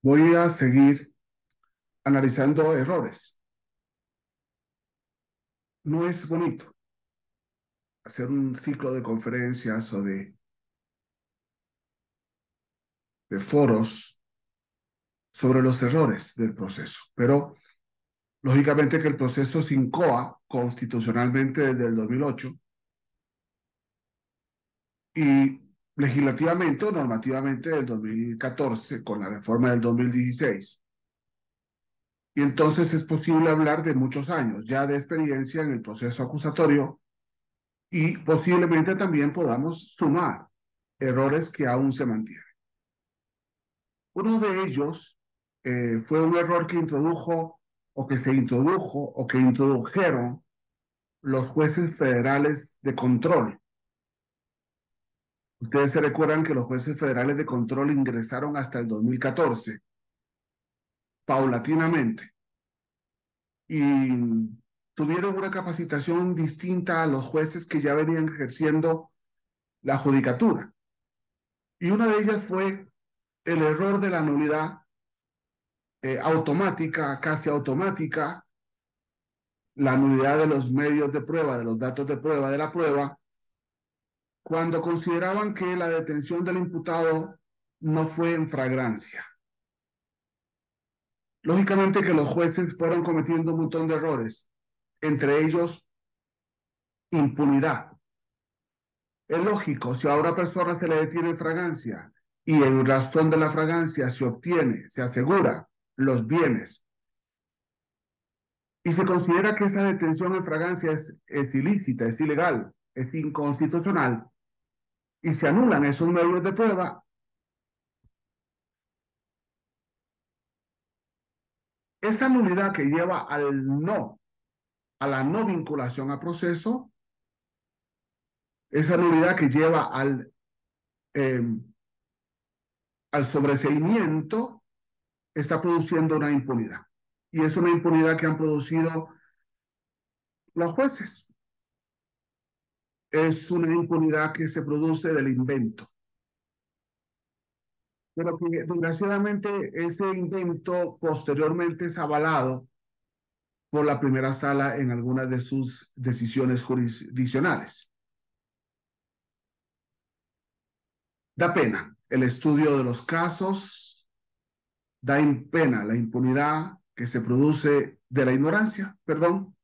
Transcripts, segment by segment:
Voy a seguir analizando errores. No es bonito hacer un ciclo de conferencias o de foros sobre los errores del proceso, pero lógicamente que el proceso se incoa constitucionalmente desde el 2008 y legislativamente o normativamente del 2014 con la reforma del 2016. Y entonces es posible hablar de muchos años ya de experiencia en el proceso acusatorio y posiblemente también podamos sumar errores que aún se mantienen. Uno de ellos fue un error que introdujo o que se introdujo o que introdujeron los jueces federales de control. Ustedes se recuerdan que los jueces federales de control ingresaron hasta el 2014, paulatinamente, y tuvieron una capacitación distinta a los jueces que ya venían ejerciendo la judicatura. Y una de ellas fue el error de la nulidad automática, casi automática, la nulidad de los medios de prueba, de los datos de prueba de la prueba, cuando consideraban que la detención del imputado no fue en flagrancia. Lógicamente que los jueces fueron cometiendo un montón de errores, entre ellos impunidad. Es lógico, si a una persona se le detiene en fragancia y en razón de la fragancia se obtiene, se asegura los bienes y se considera que esa detención en fragancia es ilícita, es ilegal, es inconstitucional, y se anulan esos medios de prueba, esa nulidad que lleva a la no vinculación a proceso, esa nulidad que lleva eh, al sobreseimiento, está produciendo una impunidad. Y es una impunidad que han producido los jueces. Es una impunidad que se produce del invento. Pero que desgraciadamente ese invento posteriormente es avalado por la primera sala en algunas de sus decisiones jurisdiccionales. Da pena el estudio de los casos, da pena la impunidad que se produce de la ignorancia, perdón,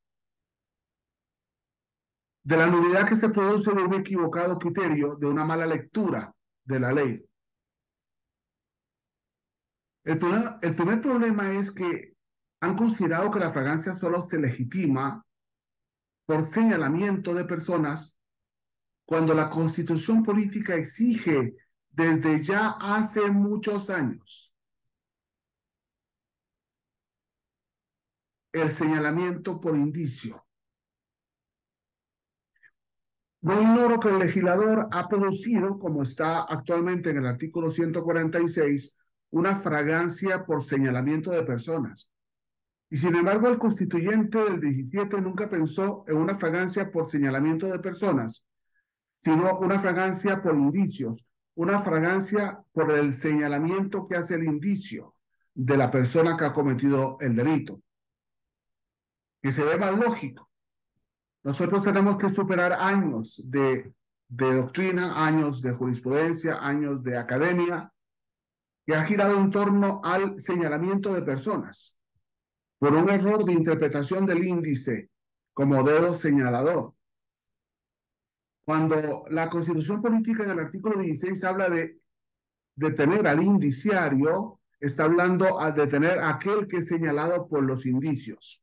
de la nulidad que se produce de un equivocado criterio, de una mala lectura de la ley. El primer problema es que han considerado que la fragancia solo se legitima por señalamiento de personas cuando la Constitución política exige desde ya hace muchos años el señalamiento por indicio. No ignoro que el legislador ha producido, como está actualmente en el artículo 146, una fragancia por señalamiento de personas. Y sin embargo, el constituyente del 17 nunca pensó en una fragancia por señalamiento de personas, sino una fragancia por indicios, una fragancia por el señalamiento que hace el indicio de la persona que ha cometido el delito, que se ve más lógico. Nosotros tenemos que superar años de doctrina, años de jurisprudencia, años de academia, que ha girado en torno al señalamiento de personas por un error de interpretación del índice como dedo señalador. Cuando la Constitución política en el artículo 16 habla de detener al indiciario, está hablando de detener a aquel que es señalado por los indicios.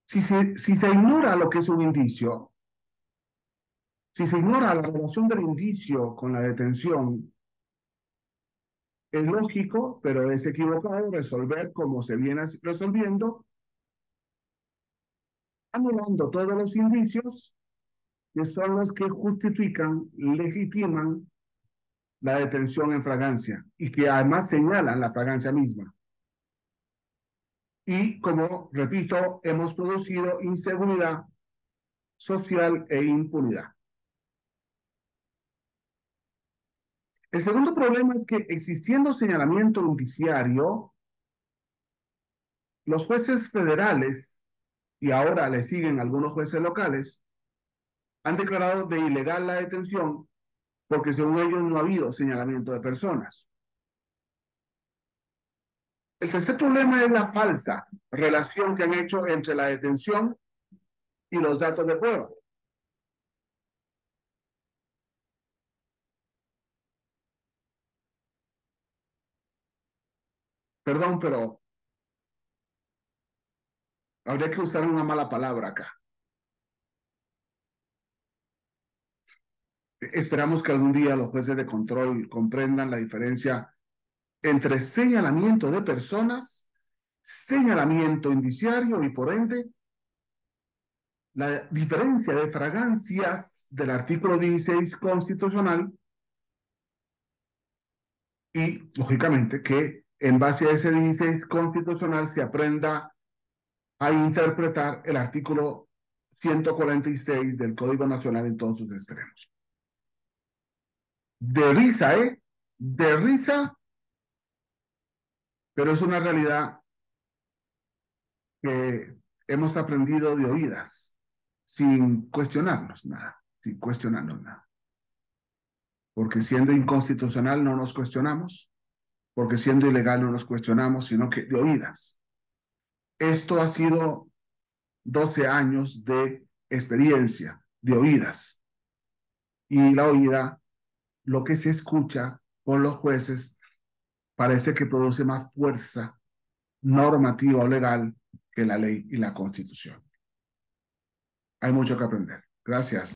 Si se ignora lo que es un indicio, si se ignora la relación del indicio con la detención, es lógico, pero es equivocado resolver como se viene resolviendo, anulando todos los indicios que son los que justifican, legitiman la detención en fragancia y que además señalan la fragancia misma. Y como, repito, hemos producido inseguridad social e impunidad. El segundo problema es que existiendo señalamiento indiciario, los jueces federales, y ahora le siguen algunos jueces locales, han declarado de ilegal la detención porque según ellos no ha habido señalamiento de personas. El tercer problema es la falsa relación que han hecho entre la detención y los datos de prueba. Perdón, pero habría que usar una mala palabra acá. Esperamos que algún día los jueces de control comprendan la diferencia entre señalamiento de personas, señalamiento indiciario y por ende la diferencia de fragancias del artículo 16 constitucional y, lógicamente, que en base a ese 16 constitucional se aprenda a interpretar el artículo 146 del Código Nacional en todos sus extremos. De risa, ¿eh? De risa, pero es una realidad que hemos aprendido de oídas, sin cuestionarnos nada, sin cuestionarnos nada. Porque siendo inconstitucional no nos cuestionamos, porque siendo ilegal no nos cuestionamos, sino que de oídas. Esto ha sido 12 años de experiencia, de oídas. Y la oída, lo que se escucha por los jueces, parece que produce más fuerza normativa o legal que la ley y la constitución. Hay mucho que aprender. Gracias.